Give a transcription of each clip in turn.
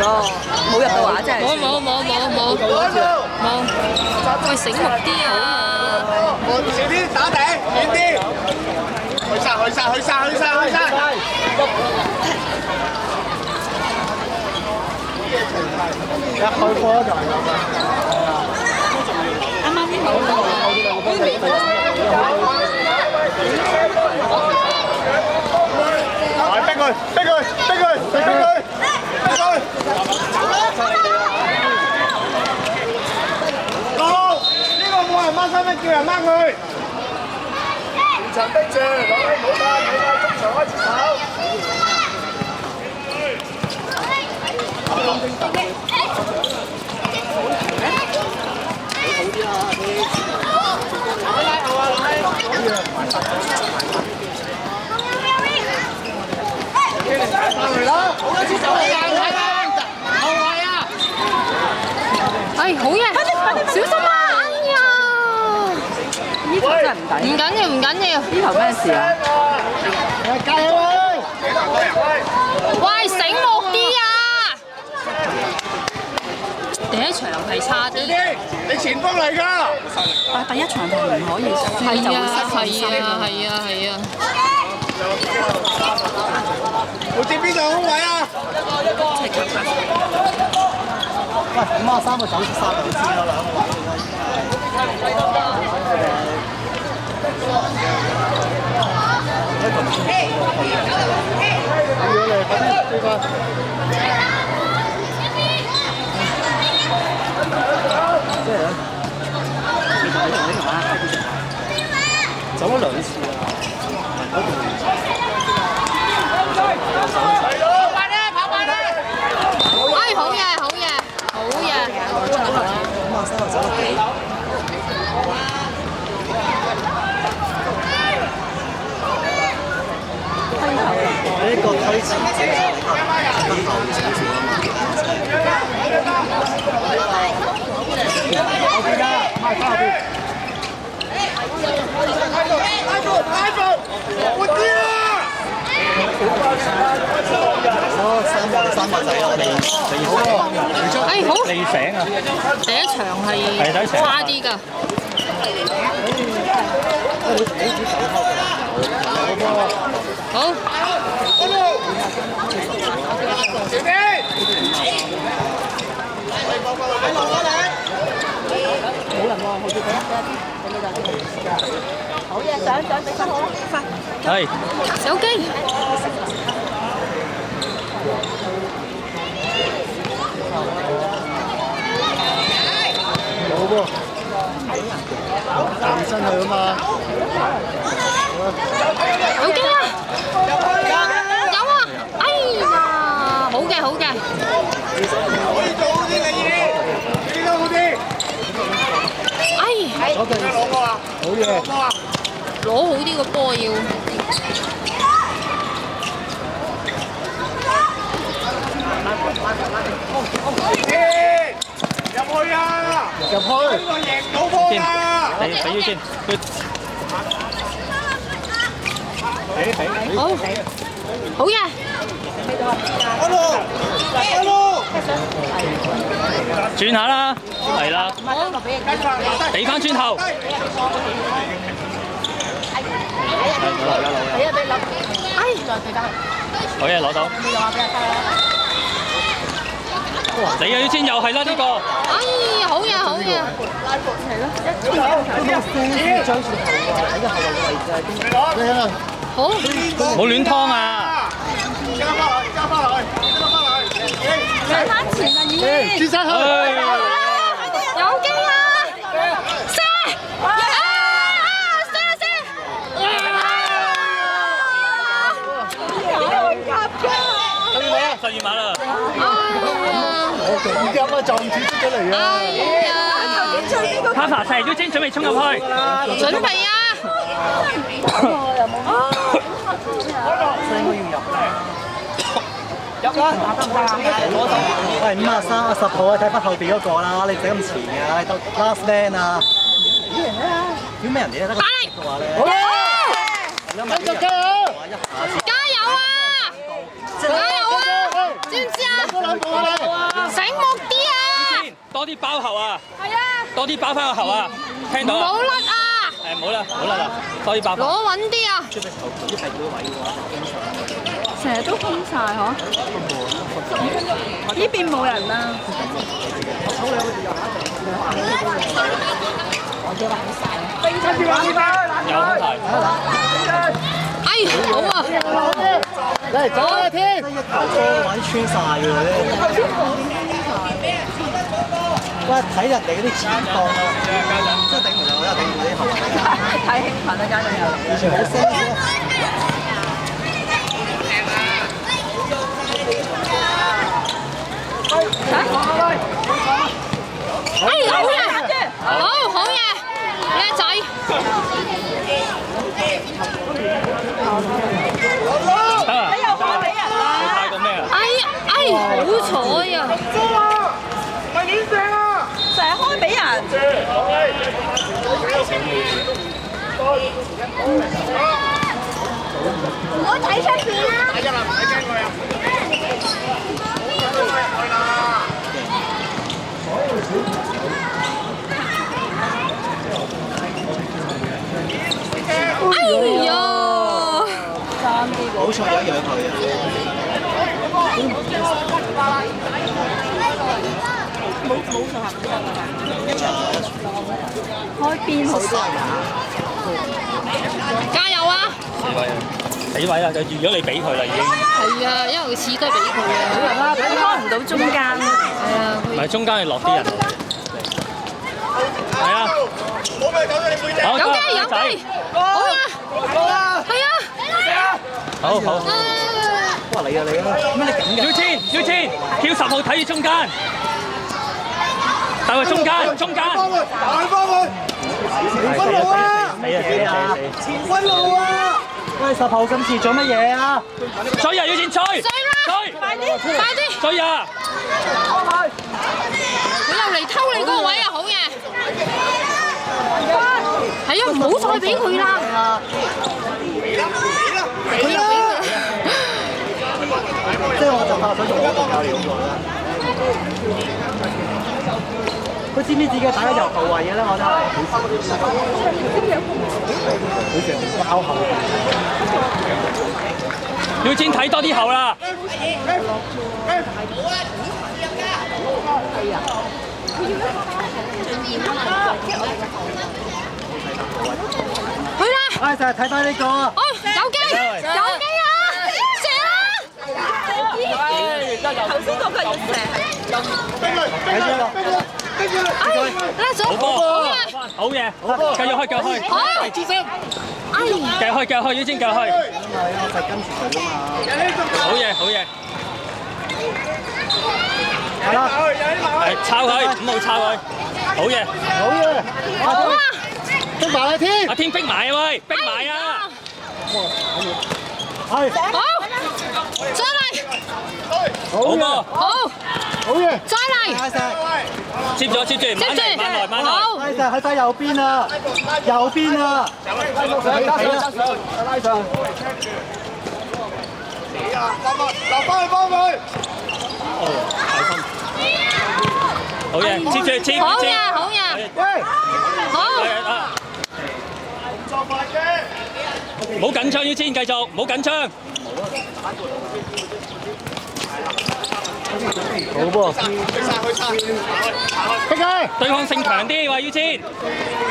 咯，冇入到話真係。冇，喂醒目啲啊！少啲打頂，遠啲。去晒！一開波就係咁啦。啱啱好逼佢！好，呢個冇人掹身咩？叫人掹佢。現場逼住，攞起冇帶，中場開始跑。哎，好嘢！小心啊！哎呀，呢頭真係唔抵。唔緊要。呢頭咩事啊？加油喂！喂，醒目啲啊！第一場係差啲。你前鋒嚟㗎。但第一場係唔可以輸就會失信心。係啊。會接邊度空位啊？喂，53個走出3個先啦，兩個。走咗2次啊！跑快啲！哎，好嘢！呢個推前者跟後少少啊嘛。後邊㗎，快翻後邊。拉住，活啲啊！三個仔啊！我哋哎，好！未醒啊！第一場係差啲㗎。好。前邊。冇人喎，後邊好嘢，上整得好，快！係。手機。冇噃，起身去啊嘛。有機啊！有啊！哎呀，好嘅。可以做好啲你都好啲。哎，攞波啊！好嘢。攞好啲個波要。入去啊！入去！呢個贏到波㗎！俾佢先，好嘢！轉下啦，係啦，俾翻轉頭。好嘢，攞到。你又要先又係啦呢個。哎，好嘢！好。冇亂劏啊！加翻落去！上翻前啊，已經。轉身去！有機啊！射！12碼啦！我勁急啊，撞住出咗嚟啊！Papa 齊腰尖準備衝入去，準備啊！入啦！喂，53、10號啊，睇翻後邊嗰個啦，你整咁前嘅，到 last man 啊！屌咩人哋得個話咧？好啊！繼續加油！加油啊！知唔知啊？多啲包後啊！係啊！多啲包翻個後啊！聽到啊？冇甩啊！誒，唔好啦，唔好啦，多啲包。攞穩啲啊！成日都空晒嗬。呢邊冇人啦。有空晒。哎，好啊！嚟走啊天！一球波玩穿晒㗎咧。喂，睇人哋嗰啲前鋒啊，真係頂唔順，我真係頂唔順啲後衞。太興奮啦，家長又。完全冇聲嘅。哎，好嘢！好嘢！叻仔！得啊！你又開俾人啦！你太過咩啊？哎，好彩啊！成日開俾人。唔好睇出邊啦！哎呀！好彩有一樣佢開邊好啲。加油啊！死位啊！就預咗你俾佢啦，已經。係啊，因為佢次都係俾佢啊。佢開唔到中間。係啊。唔係中間係落啲人。係啊。好，有機有機，好啊！係啊！好好。哇你啊你啊！乜你咁嘅？要千，跳10號睇住中間。但係中間。大方佢！前分路啊！死！前分路啊！喂，10號今次做乜嘢啊？追啊！要千追！快啲！追啊！佢又嚟偷你嗰個位啊！好嘢！係啊，唔好再俾佢啦！佢又俾佢。即係我就怕想做嗰個教練咁啦。佢知唔知自己打緊右後衞嘅咧？我真係。佢成日包後。要千睇多啲後啦！去啦！唉，就係睇翻呢個。哦，有機啊！射啦！頭先嗰個要射。睇呢個。哎，拉咗！好波！好嘢！繼續去！好！哎，繼續去！要千繼續去！我就跟住佢啊嘛。好嘢！係啦。係抄佢，5號抄佢。好嘢！好啊！逼埋啦天！阿天逼埋啊喂，逼埋啊！係。好，再嚟！好波！好嘢！再嚟！接住，慢來！好！拉上喺翻右邊啊！右邊啊！拉上！留翻去幫佢！好嘢！接！好嘢！喂！好！唔好緊張，要千繼續，唔好緊張。好噃！逼佢！對抗性強啲，喂，要千。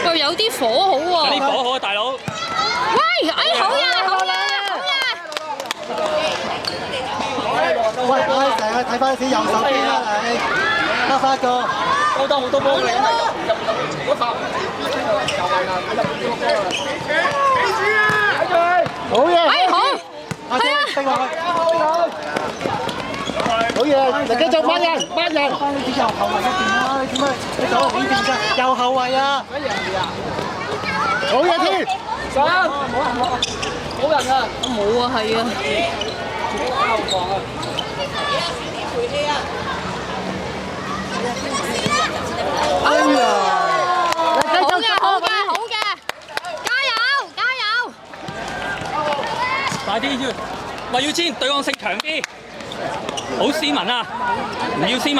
喂，有啲火好喎！有啲火好啊，大佬。喂，哎，好嘢！喂，拉成日睇翻啲右手邊啦，你得翻個，收得好多波嘅。好嘢！哎，好！係啊！好嘢！嚟繼續掹人！翻你啲右後衞一邊啦，你點解你走去邊邊啫？右後衞啊！好嘢添！冇人啊！冇啊，係啊！哎呀！好嘅，加油！快啲要，喂，要千對抗性強啲。好斯文啊！唔要斯文。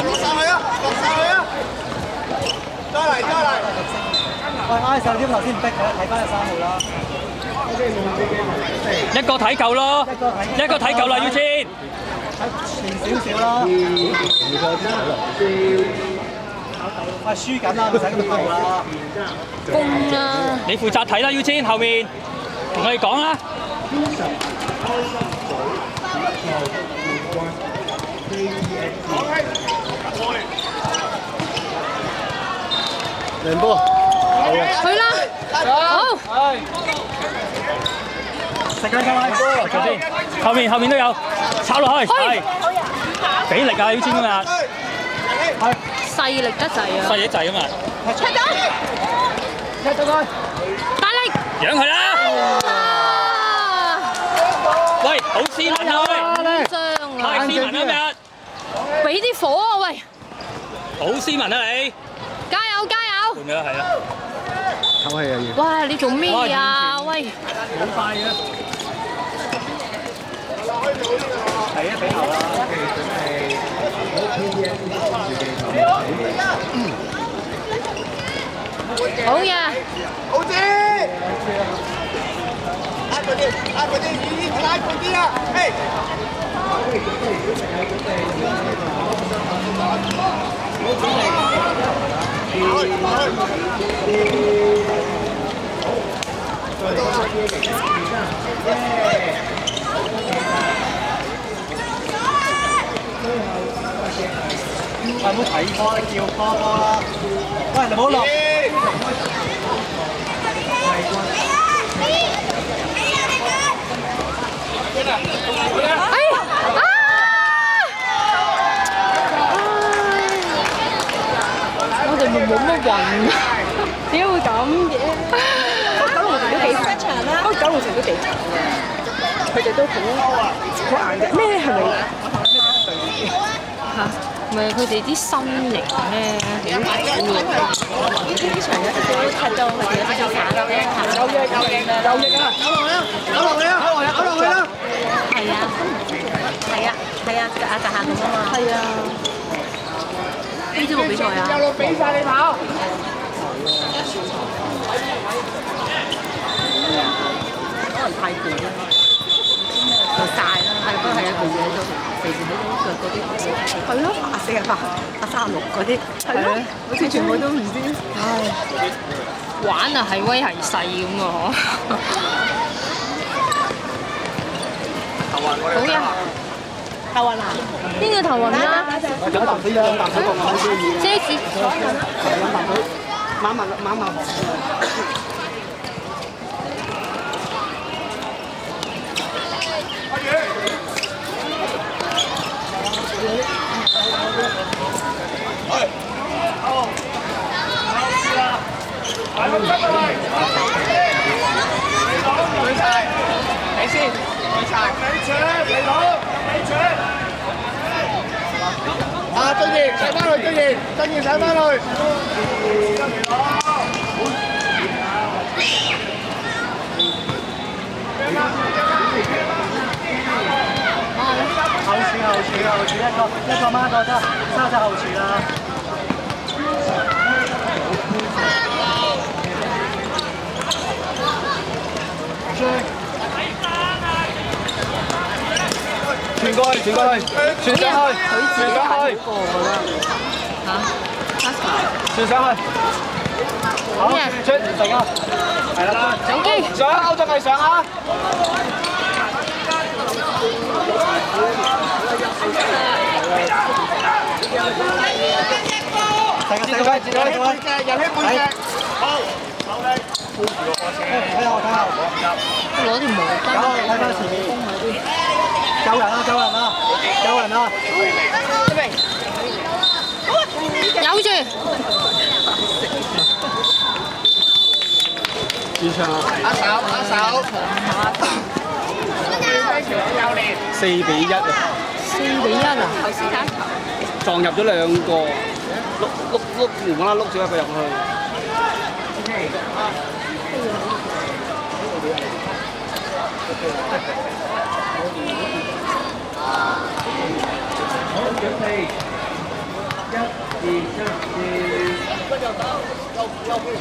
落晒去啊！落晒去啊！再嚟再嚟！喂，挨上啲頭先唔逼佢，睇翻隻3號啦。一個睇夠咯，一個睇夠啦，要先。前少少啦。喂，輸緊啦，唔使咁嘈啦。攻啦！你負責睇啦，要先後面同我哋講啦。兩波。去啦！好。食緊㗎啦，先，後面都有，炒落去，係，俾力啊，要先今日，係，細力得滯啊！細嘢滯啊嘛，踢到佢，大力！養佢啦！喂，好斯文啊喂，張太啊！斯文啦今日，俾啲火啊喂！好斯文啊你，加油加油！換㗎啦係啊，唞氣啊要。哇！你做咩啊？喂！好快嘅。係啊，俾頭啦。好嘢！好啲！拉佢啲，拉佢啲，拉佢啲啦！嘿！喂，唔好睇波，你叫波啦！喂，你唔好落。哎啊！我哋冇乜運啊！點解會咁嘅？九龍城都幾長啦！九龍城都幾長嘅，佢哋都好硬嘅。咩係咪？嚇！唔係佢哋啲身形咧，好矮嘅。呢啲場一都踢到佢哋有啲反嘅，有嘢啊！咬落去啦！係啊，格下咁啊嘛。係啊。呢支冇比賽啊？有路俾曬你跑。可能太攰啦，就曬啦，係不過係啊，平時喺度嗰啲，係咯，48、36嗰啲，係咯，好似全部都唔知，唉，玩啊係威係勢咁嘅嗬。好嘅。頭暈啊！邊個頭暈啊？飲啖水，飲啖水，講好啲嘢。遮住。飲啖水，慢慢。你先，你攞，啊，俊賢上翻去，俊賢上翻去。後柱一個孖過得，沙隻後柱啦。傳過去，傳上去。傳上去。好嘅，出成啊！係啦，手機。上歐仲係上啊！人氣背脊，好，手力，睇下，攞條毛巾。睇翻前面，救人啊！有住。完場啊！握手。4-1啊！ 4-1啊！撞入咗2個。碌無啦啦碌咗一個入去。好，準備，1、2、3、2。